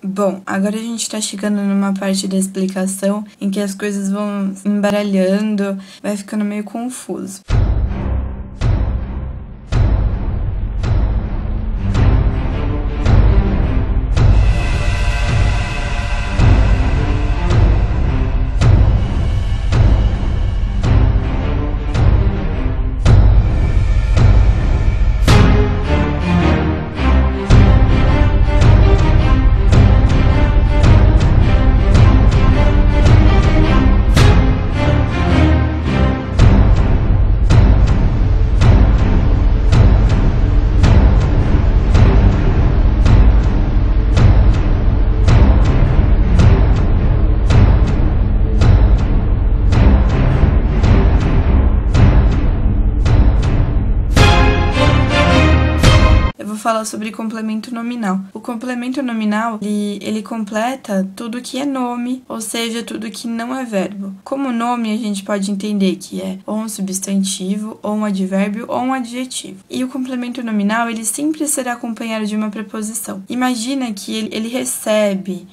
Bom, agora a gente tá chegando numa parte da explicação em que as coisas vão se embaralhando, vai ficando meio confuso. Falar sobre complemento nominal. O complemento nominal, ele completa tudo que é nome, ou seja, tudo que não é verbo. Como nome, a gente pode entender que é ou um substantivo, ou um advérbio, ou um adjetivo. E o complemento nominal, ele sempre será acompanhado de uma preposição. Imagina que ele recebe,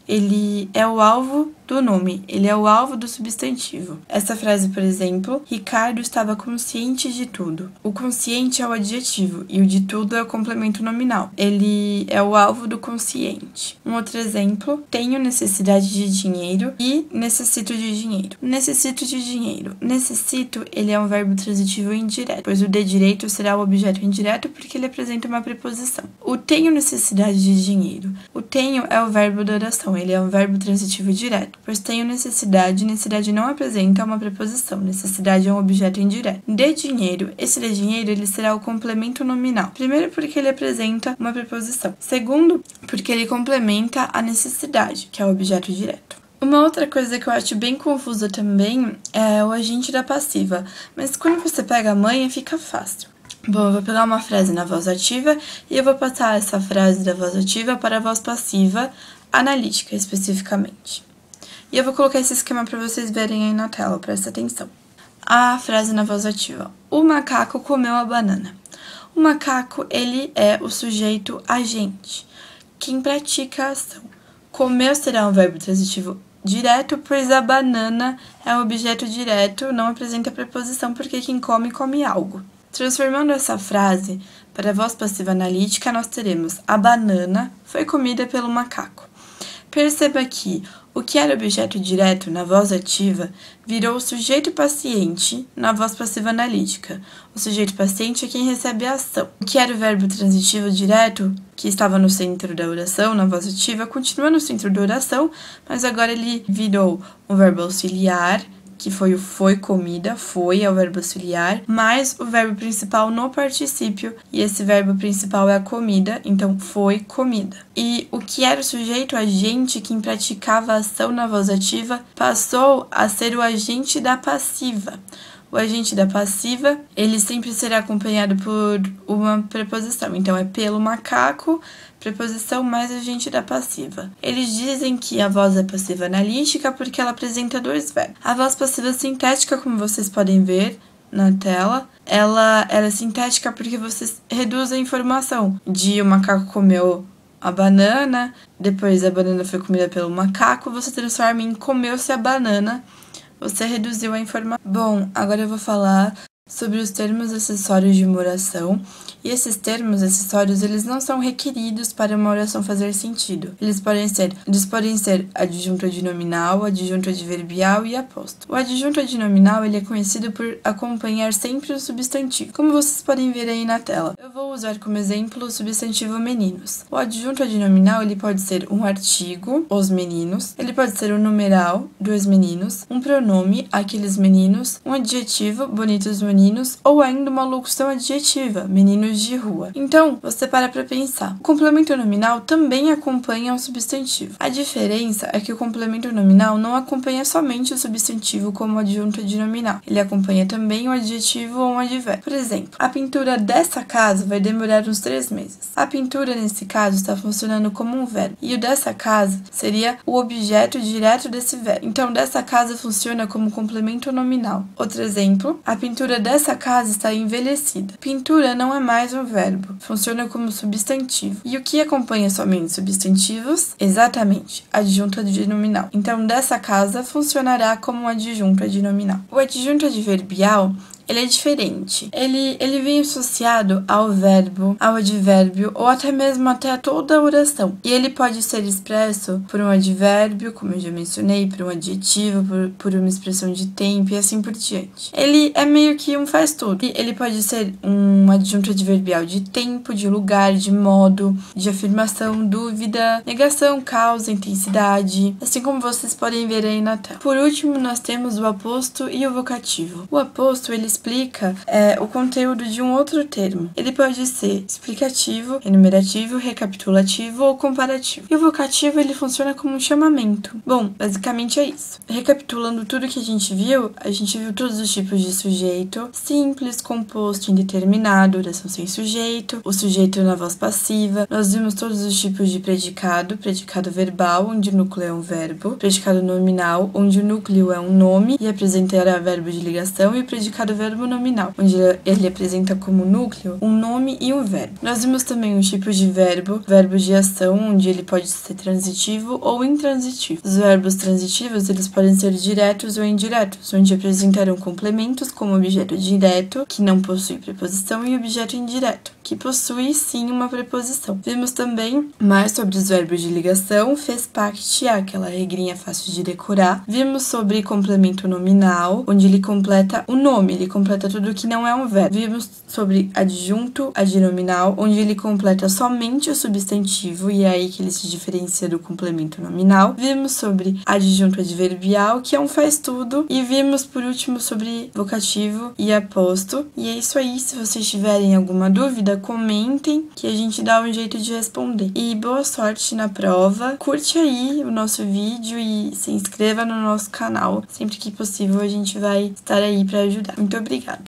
ele é o alvo do nome, ele é o alvo do substantivo. Essa frase, por exemplo, Ricardo estava consciente de tudo. O consciente é o adjetivo e o de tudo é o complemento nominal. Ele é o alvo do consciente. Um outro exemplo, tenho necessidade de dinheiro e necessito de dinheiro. Necessito de dinheiro. Necessito, ele é um verbo transitivo indireto, pois o de direito será o objeto indireto porque ele apresenta uma preposição. O tenho necessidade de dinheiro. O tenho é o verbo da oração, ele é um verbo transitivo direto. Pois tenho necessidade não apresenta uma preposição, necessidade é um objeto indireto. De dinheiro, esse de dinheiro ele será o complemento nominal. Primeiro, porque ele apresenta uma preposição. Segundo, porque ele complementa a necessidade, que é o objeto direto. Uma outra coisa que eu acho bem confusa também é o agente da passiva, mas quando você pega a manha fica fácil. Bom, eu vou pegar uma frase na voz ativa e eu vou passar essa frase da voz ativa para a voz passiva analítica, especificamente. E eu vou colocar esse esquema para vocês verem aí na tela, presta atenção. A frase na voz ativa. O macaco comeu a banana. O macaco, ele é o sujeito agente, quem pratica a ação. Comeu será um verbo transitivo direto, pois a banana é um objeto direto, não apresenta preposição, porque quem come, come algo. Transformando essa frase para a voz passiva analítica, nós teremos a banana foi comida pelo macaco. Perceba que o que era objeto direto na voz ativa virou o sujeito paciente na voz passiva analítica. O sujeito paciente é quem recebe a ação. O que era o verbo transitivo direto, que estava no centro da oração, na voz ativa, continua no centro da oração, mas agora ele virou um verbo auxiliar, que foi o foi comida, foi é o verbo auxiliar, mais o verbo principal no particípio, e esse verbo principal é a comida, então foi comida. E o que era o sujeito agente, quem praticava a ação na voz ativa, passou a ser o agente da passiva. O agente da passiva, ele sempre será acompanhado por uma preposição. Então, é pelo macaco, preposição mais agente da passiva. Eles dizem que a voz é passiva analítica porque ela apresenta dois verbos. A voz passiva sintética, como vocês podem ver na tela, ela é sintética porque vocês reduzem a informação de o macaco comeu a banana, depois a banana foi comida pelo macaco, você transforma em comeu-se a banana, você reduziu a informação. Bom, agora eu vou falar sobre os termos acessórios de uma oração. E esses termos acessórios, eles não são requeridos para uma oração fazer sentido. Eles podem ser adjunto adnominal, adjunto adverbial e aposto. O adjunto adnominal, ele é conhecido por acompanhar sempre o substantivo, como vocês podem ver aí na tela. Eu vou usar como exemplo o substantivo meninos. O adjunto adnominal, ele pode ser um artigo, os meninos, ele pode ser um numeral, dos meninos, um pronome, aqueles meninos, um adjetivo, bonitos meninos, ou ainda uma locução adjetiva, meninos de rua. Então, você para pensar. O complemento nominal também acompanha o substantivo. A diferença é que o complemento nominal não acompanha somente o substantivo como o adjunto adnominal. Ele acompanha também o adjetivo ou um advérbio. Por exemplo, a pintura dessa casa vai demorar uns 3 meses. A pintura, nesse caso, está funcionando como um verbo. E o dessa casa seria o objeto direto desse verbo. Então, dessa casa funciona como complemento nominal. Outro exemplo, a pintura dessa casa está envelhecida. Pintura não é mais um verbo, funciona como substantivo. E o que acompanha somente substantivos? Exatamente, adjunto adnominal. Então, dessa casa funcionará como um adjunto adnominal. O adjunto adverbial ele é diferente. Ele vem associado ao verbo, ao advérbio ou até mesmo até toda a oração. E ele pode ser expresso por um advérbio, como eu já mencionei, por um adjetivo, por uma expressão de tempo e assim por diante. Ele é meio que um faz tudo. Ele pode ser um adjunto adverbial de tempo, de lugar, de modo, de afirmação, dúvida, negação, causa, intensidade, assim como vocês podem ver aí na tela. Por último, nós temos o aposto e o vocativo. O aposto, ele explica o conteúdo de um outro termo. Ele pode ser explicativo, enumerativo, recapitulativo ou comparativo. E o vocativo, ele funciona como um chamamento. Bom, basicamente é isso. Recapitulando tudo que a gente viu todos os tipos de sujeito: simples, composto, indeterminado, oração sem sujeito, o sujeito na voz passiva. Nós vimos todos os tipos de predicado: predicado verbal, onde o núcleo é um verbo; predicado nominal, onde o núcleo é um nome e apresentará verbo de ligação; e o predicado verbo nominal, onde ele apresenta como núcleo um nome e um verbo. Nós vimos também os tipos de verbo de ação, onde ele pode ser transitivo ou intransitivo. Os verbos transitivos, eles podem ser diretos ou indiretos, onde apresentarão complementos como objeto direto, que não possui preposição, e objeto indireto, que possui sim uma preposição. Vimos também mais sobre os verbos de ligação, fez parte, aquela regrinha fácil de decorar. Vimos sobre complemento nominal, onde ele completa o nome, ele completa tudo que não é um verbo. Vimos sobre adjunto adnominal, onde ele completa somente o substantivo e é aí que ele se diferencia do complemento nominal. Vimos sobre adjunto adverbial, que é um faz tudo, e vimos por último sobre vocativo e aposto. E é isso aí. Se vocês tiverem alguma dúvida, comentem que a gente dá um jeito de responder. E boa sorte na prova. Curte aí o nosso vídeo e se inscreva no nosso canal. Sempre que possível a gente vai estar aí para ajudar. Muito obrigada!